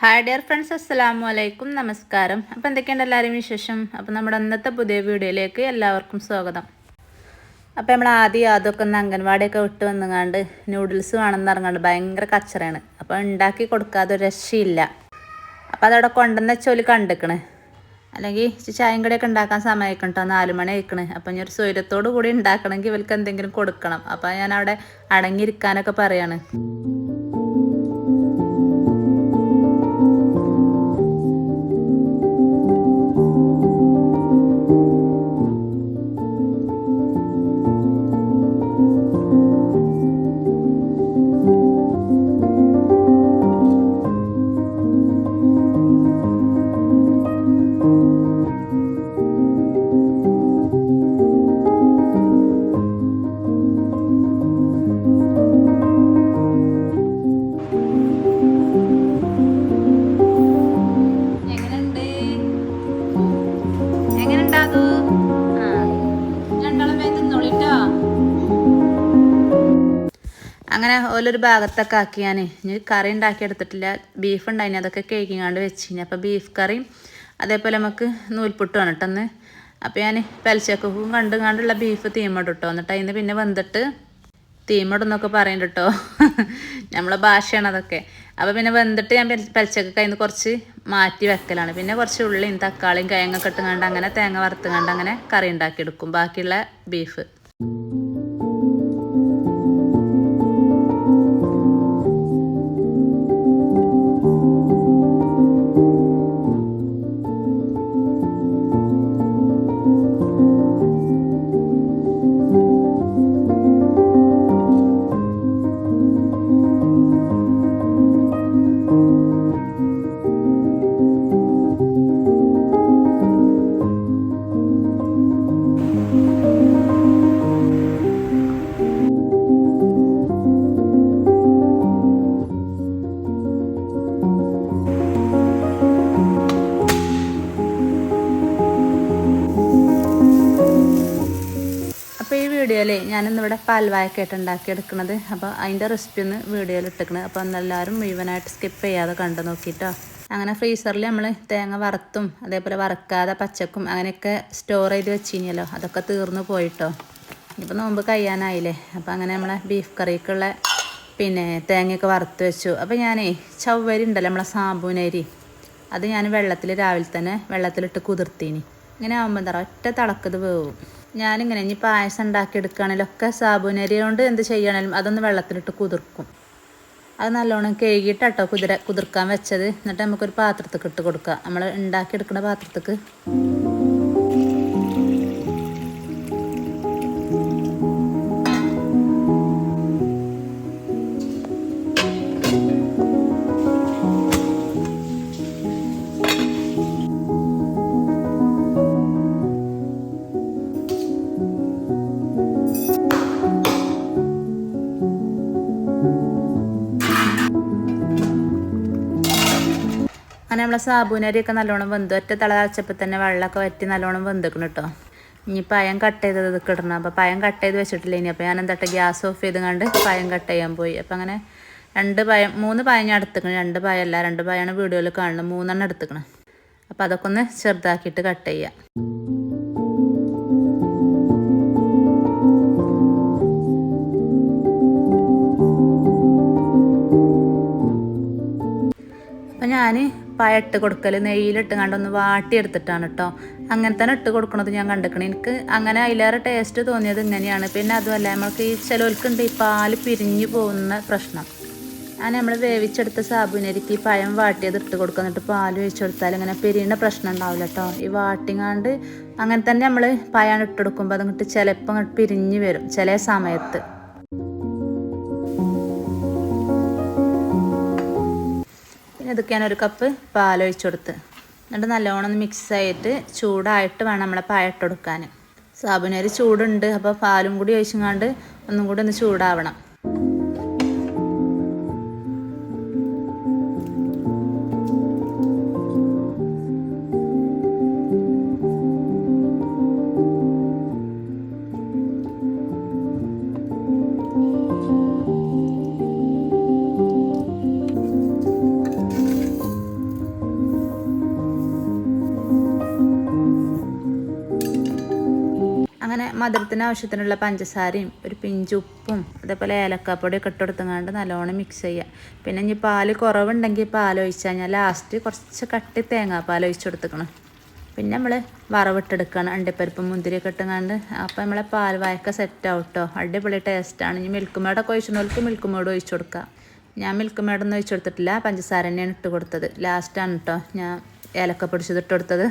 Hi dear friends, അസ്സലാമു അലൈക്കും, നമസ്കാരം. അപ്പോൾ എന്തൊക്കെയുണ്ട് എല്ലാവരും വിശേഷം? അപ്പോൾ നമ്മുടെ ഇന്നത്തെ പുതിയ വീഡിയോയിലേക്ക് എല്ലാവർക്കും സ്വാഗതം. അപ്പോൾ നമ്മൾ അതൊക്കെ ഒന്ന് അംഗൻവാടിയൊക്കെ വിട്ട് വന്നുകൊണ്ട് നൂഡിൽസ് വേണമെന്ന് ഇറങ്ങാണ്ട് ഭയങ്കര കച്ചറയാണ്. അപ്പോൾ ഉണ്ടാക്കി കൊടുക്കാതെ ഒരു രക്ഷയില്ല. അപ്പോൾ അതവിടെ കൊണ്ടുവന്ന വെച്ചോല് കണ്ടിക്കണ്. അല്ലെങ്കിൽ ചായയും കടിയൊക്കെ ഉണ്ടാക്കാൻ സമയമായിക്കണം കേട്ടോ, 4 മണി ആയിക്കണ്. അപ്പോൾ ഞാൻ ഒരു സ്വൈര്യത്തോടു കൂടി ഉണ്ടാക്കണമെങ്കിൽ ഇവർക്ക് എന്തെങ്കിലും കൊടുക്കണം. അപ്പോൾ ഞാൻ അവിടെ അടങ്ങിയിരിക്കാനൊക്കെ പറയാണ്. അങ്ങനെ ഓരോരു ഭാഗത്തൊക്കെ ആക്കി ഞാൻ ഇനി കറി ഉണ്ടാക്കി എടുത്തിട്ടില്ല. ബീഫ് ഉണ്ടായിന്, അതൊക്കെ കേക്കിങ്ങാണ്ട് വെച്ചിന്. അപ്പോൾ ബീഫ് കറിയും അതേപോലെ നമുക്ക് നൂൽപുട്ട് വേണിട്ടെന്ന്. അപ്പോൾ ഞാൻ പലിശക്കും കണ്ടുകൊണ്ടുള്ള ബീഫ് തീമിടും കേട്ടോ. എന്നിട്ട് അതിന് പിന്നെ വെന്തിട്ട് തീമിടുന്നൊക്കെ പറയുന്നുണ്ട് കേട്ടോ. നമ്മളെ ഭാഷയാണ് അതൊക്കെ. അപ്പോൾ പിന്നെ വെന്തിട്ട് ഞാൻ പലിശക്കൊക്കെ അതിന് കുറച്ച് മാറ്റി വെക്കലാണ്. പിന്നെ കുറച്ച് ഉള്ളിയും തക്കാളിയും കിഴങ്ങൊക്കെ ഇട്ടുകൊണ്ട് അങ്ങനെ തേങ്ങ വറുത്തുകൊണ്ട് അങ്ങനെ കറി ഉണ്ടാക്കിയെടുക്കും ബാക്കിയുള്ള ബീഫ്. അപ്പോൾ ഈ വീഡിയോയിൽ ഞാനിന്നിവിടെ പാൽവാഴക്കായിട്ട് ഉണ്ടാക്കിയെടുക്കുന്നത്. അപ്പോൾ അതിൻ്റെ റെസിപ്പി ഒന്ന് വീഡിയോയിൽ ഇട്ടിരിക്കുന്നത്. അപ്പോൾ എല്ലാവരും മുഴുവനായിട്ട് സ്കിപ്പ് ചെയ്യാതെ കണ്ടു നോക്കിയിട്ടോ. അങ്ങനെ ഫ്രീസറിൽ നമ്മൾ തേങ്ങ വറുത്തും അതേപോലെ വറുക്കാതെ പച്ചക്കും അങ്ങനെയൊക്കെ സ്റ്റോർ ചെയ്ത് വെച്ചിനല്ലോ, അതൊക്കെ തീർന്നു പോയിട്ടോ. ഇപ്പോൾ നോമ്പ് കഴിയാനായില്ലേ. അപ്പോൾ അങ്ങനെ നമ്മളെ ബീഫ് കറിക്കുള്ള തേങ്ങയൊക്കെ വറുത്ത് വെച്ചു. അപ്പോൾ ഞാനേ ചവ്വരി ഉണ്ടല്ലോ, നമ്മളെ സാബൂനരി, അത് ഞാൻ വെള്ളത്തിൽ രാവിലെ തന്നെ വെള്ളത്തിലിട്ട് കുതിർത്തീനി. ഇങ്ങനെ ആകുമ്പോൾ എന്താ പറയുക, ഒറ്റ തിളക്കത് വേവും. ഞാനിങ്ങനെ ഇനി പായസം ഉണ്ടാക്കിയെടുക്കുകയാണെങ്കിലൊക്കെ സാബൂനരി കൊണ്ട് എന്ത് ചെയ്യണമെങ്കിലും അതൊന്ന് വെള്ളത്തിലിട്ട് കുതിർക്കും. അത് നല്ലോണം കഴുകിയിട്ടോ കുതിർക്കാൻ വെച്ചത്. എന്നിട്ട് നമുക്കൊരു പാത്രത്തേക്ക് ഇട്ട് കൊടുക്കുക, നമ്മൾ ഉണ്ടാക്കിയെടുക്കുന്ന പാത്രത്തേക്ക്. അങ്ങനെ നമ്മളെ സാബൂനരിയൊക്കെ നല്ലോണം വെന്ത് ഒറ്റ തിളച്ചപ്പോൾ തന്നെ വെള്ളമൊക്കെ വറ്റി നല്ലോണം വെന്തിക്കണം കേട്ടോ. ഇനി പഴം കട്ട് ചെയ്തത് ഇതൊക്കെ ഇടണം. അപ്പോൾ പഴം കട്ട് ചെയ്ത് വെച്ചിട്ടില്ല ഇനി. അപ്പോൾ ഞാൻ എന്താട്ടെ ഗ്യാസ് ഓഫ് ചെയ്ത് കണ്ട് പഴം കട്ട് ചെയ്യാൻ പോയി. അപ്പോൾ അങ്ങനെ 3 പഴം ഞാൻ എടുത്തിക്കണം. 2 പഴമല്ല, 2 പഴമാണ് വീഡിയോയിൽ കാണുന്നത്, 3 എടുത്തിക്കണം. അപ്പോൾ അതൊക്കെ ഒന്ന് ചെറുതാക്കിയിട്ട് കട്ട് ചെയ്യാം. അപ്പം ഞാൻ പഴം ഇട്ട് കൊടുക്കൽ നെയ്യിലിട്ട് കണ്ടൊന്ന് വാട്ടിയെടുത്തിട്ടാണ് കേട്ടോ. അങ്ങനെ തന്നെ ഇട്ട് കൊടുക്കണത് ഞാൻ കണ്ടിരിക്കണം. എനിക്ക് അങ്ങനെ അതിലേറെ ടേസ്റ്റ് തോന്നിയത് ഇങ്ങനെയാണ്. പിന്നെ അതുമല്ല, നമ്മൾക്ക് ഈ ചിലവർക്കുണ്ട് ഈ പാല് പിരിഞ്ഞു പോകുന്ന പ്രശ്നം. നമ്മൾ വേവിച്ചെടുത്ത സാബൂനരിക്ക് ഈ പഴം വാട്ടിയത് ഇട്ട് കൊടുക്കുക, എന്നിട്ട് പാൽ ഒഴിച്ചു കൊടുത്താൽ ഇങ്ങനെ പിരിയുന്ന പ്രശ്നം ഉണ്ടാവില്ല കേട്ടോ. ഈ വാട്ടിങ്ങാണ്ട് അങ്ങനെ തന്നെ നമ്മൾ പഴം ഇട്ട് കൊടുക്കുമ്പോൾ അതങ്ങോട്ട് ചിലപ്പോൾ അങ്ങോട്ട് പിരിഞ്ഞ് വരും ചില സമയത്ത്. ഇതൊക്കെ ഞാൻ 1 കപ്പ് പാലൊഴിച്ച് കൊടുത്ത് എന്നിട്ട് നല്ലോണം ഒന്ന് മിക്സ് ആയിട്ട് ചൂടായിട്ട് വേണം നമ്മളെ പഴം ഇട്ട് കൊടുക്കാൻ. സാബൂനരി ചൂടുണ്ട്, അപ്പോൾ പാലും കൂടി ഒഴിച്ചങ്ങാണ്ട് ഒന്നും കൂടി ഒന്ന് ചൂടാവണം. മധുരത്തിന് ആവശ്യത്തിനുള്ള പഞ്ചസാരയും ഒരു പിഞ്ച് ഉപ്പും അതേപോലെ ഏലക്കാപ്പൊടിയൊക്കെ ഇട്ട് കൊടുത്തങ്ങാണ്ട് നല്ലോണം മിക്സ് ചെയ്യുക. പിന്നെ ഇനി പാല് കുറവുണ്ടെങ്കിൽ പാൽ ഒഴിച്ച് കഴിഞ്ഞാൽ ലാസ്റ്റ് കുറച്ച് കട്ടി തേങ്ങാപ്പാൽ ഒഴിച്ച് കൊടുത്തേക്കണം. പിന്നെ നമ്മൾ വറവിട്ടെടുക്കുകയാണ് അണ്ടിപ്പരിപ്പും മുന്തിരിയൊക്കെ ഇട്ടുങ്ങാണ്ട്. അപ്പോൾ നമ്മളെ പാൽ വായക്ക സെറ്റ് ആവും കേട്ടോ. അടിപൊളി ടേസ്റ്റാണ്. ഇനി മിൽക്ക് മേഡൊക്കെ ഒഴിച്ചിട്ടുള്ളവർക്ക് മിൽക്ക് മേഡ് ഒഴിച്ച് കൊടുക്കുക. ഞാൻ മിൽക്ക് മേഡൊന്നും ഒഴിച്ച് കൊടുത്തിട്ടില്ല, പഞ്ചസാര തന്നെയാണ് ഇട്ട് കൊടുത്തത്. ലാസ്റ്റാണ് കേട്ടോ ഞാൻ ഏലക്ക പൊടിച്ചത് ഇട്ട് കൊടുത്തത്.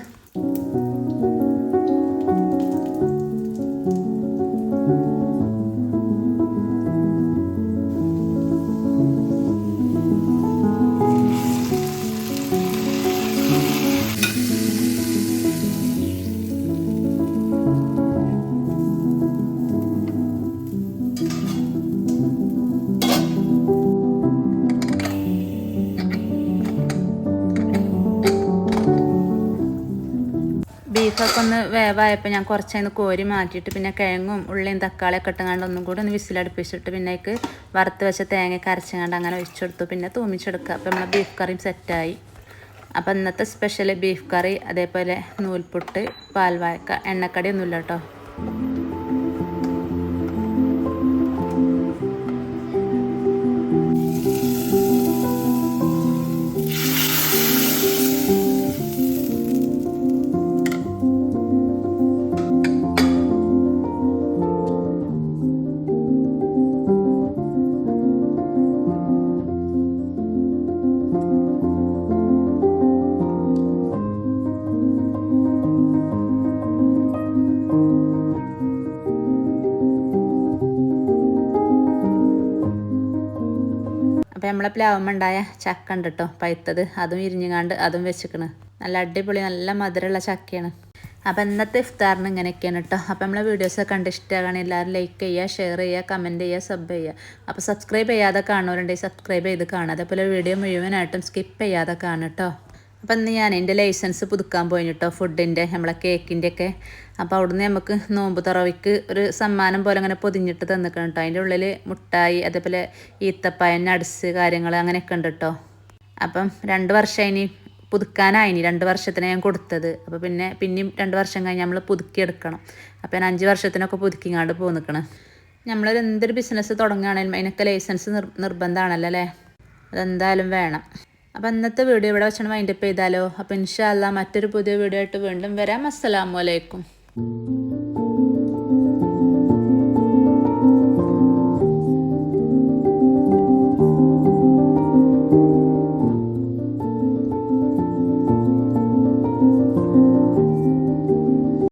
ബീഫൊക്കെ ഒന്ന് വേവായപ്പോൾ ഞാൻ കുറച്ചതിന് കോരി മാറ്റിയിട്ട് പിന്നെ കിഴങ്ങും ഉള്ളിയും തക്കാളിയൊക്കെ ഇട്ടുകൊണ്ട് ഒന്നും കൂടി ഒന്ന് വിസിലടുപ്പിച്ചിട്ട് പിന്നെ അതിലേക്ക് വറുത്ത് വെച്ച തേങ്ങയൊക്കെ അരച്ചുകൊണ്ട് അങ്ങനെ ഒഴിച്ചെടുത്തു. പിന്നെ തൂമിച്ചെടുക്കുക. അപ്പോൾ നമ്മളെ ബീഫ് കറിയും സെറ്റായി. അപ്പോൾ ഇന്നത്തെ സ്പെഷ്യൽ ബീഫ് കറി, അതേപോലെ നൂൽപുട്ട്, പാൽവായക്ക, എണ്ണക്കടിയൊന്നുമില്ല കേട്ടോ. അപ്പോൾ നമ്മളെ പ്ലാവുമുണ്ടായ ചക്ക ഉണ്ട് കേട്ടോ, പഴുത്തത്. അതും ഇരിഞ്ഞുകാണ്ട് അതും വെച്ചിക്കണ്. നല്ല അടിപൊളി നല്ല മധുരമുള്ള ചക്കയാണ്. അപ്പോൾ ഇന്നത്തെ ഇഫ്താറിന് ഇങ്ങനെയൊക്കെയാണ് കേട്ടോ. അപ്പോൾ നമ്മളെ വീഡിയോസൊക്കെ കണ്ട് ഇഷ്ടമാകണം എല്ലാവരും ലൈക്ക് ചെയ്യുക, ഷെയർ ചെയ്യുക, കമൻറ്റ് ചെയ്യുക, സബ് ചെയ്യുക. അപ്പോൾ സബ്സ്ക്രൈബ് ചെയ്യാതെ കാണുന്നവരുണ്ടെങ്കിൽ സബ്സ്ക്രൈബ് ചെയ്ത് കാണുക. അതേപോലെ വീഡിയോ മുഴുവനായിട്ടും സ്കിപ്പ് ചെയ്യാതെ കാണും കേട്ടോ. അപ്പം ഇന്ന് ഞാൻ എൻ്റെ ലൈസൻസ് പുതുക്കാൻ പോയി കേട്ടോ, ഫുഡിൻ്റെ നമ്മളെ കേക്കിൻ്റെ ഒക്കെ. അപ്പോൾ അവിടുന്ന് നമുക്ക് നോമ്പ് തുറവിക്ക് ഒരു സമ്മാനം പോലെ അങ്ങനെ പൊതിഞ്ഞിട്ട് തന്നിക്കണം കേട്ടോ. അതിൻ്റെ ഉള്ളിൽ മുട്ടായി, അതേപോലെ ഈത്തപ്പായ, നട്സ് കാര്യങ്ങൾ അങ്ങനെയൊക്കെ ഉണ്ട് കേട്ടോ. അപ്പം 2 വർഷം ഇനി പുതുക്കാനായിനി, 2 വർഷത്തിന് ഞാൻ കൊടുത്തത്. അപ്പോൾ പിന്നെയും 2 വർഷം കഴിഞ്ഞ് നമ്മൾ പുതുക്കിയെടുക്കണം. അപ്പോൾ ഞാൻ 5 വർഷത്തിനൊക്കെ പുതുക്കിങ്ങാണ്ട് പോയി നിൽക്കണം. നമ്മളൊരു എന്തൊരു ബിസിനസ് തുടങ്ങുകയാണെങ്കിലും അതിനൊക്കെ ലൈസൻസ് നിർബന്ധമാണല്ലോ അല്ലേ, അതെന്തായാലും വേണം. അപ്പോൾ ഇന്നത്തെ വീഡിയോ ഇവിടെ വെച്ചാണ് വൈൻഡപ്പ് ചെയ്താലോ. അപ്പോൾ ഇൻഷാ അല്ലാഹ് മറ്റൊരു പുതിയ വീഡിയോ ആയിട്ട് വീണ്ടും വരാം. അസ്സലാമു അലൈക്കും.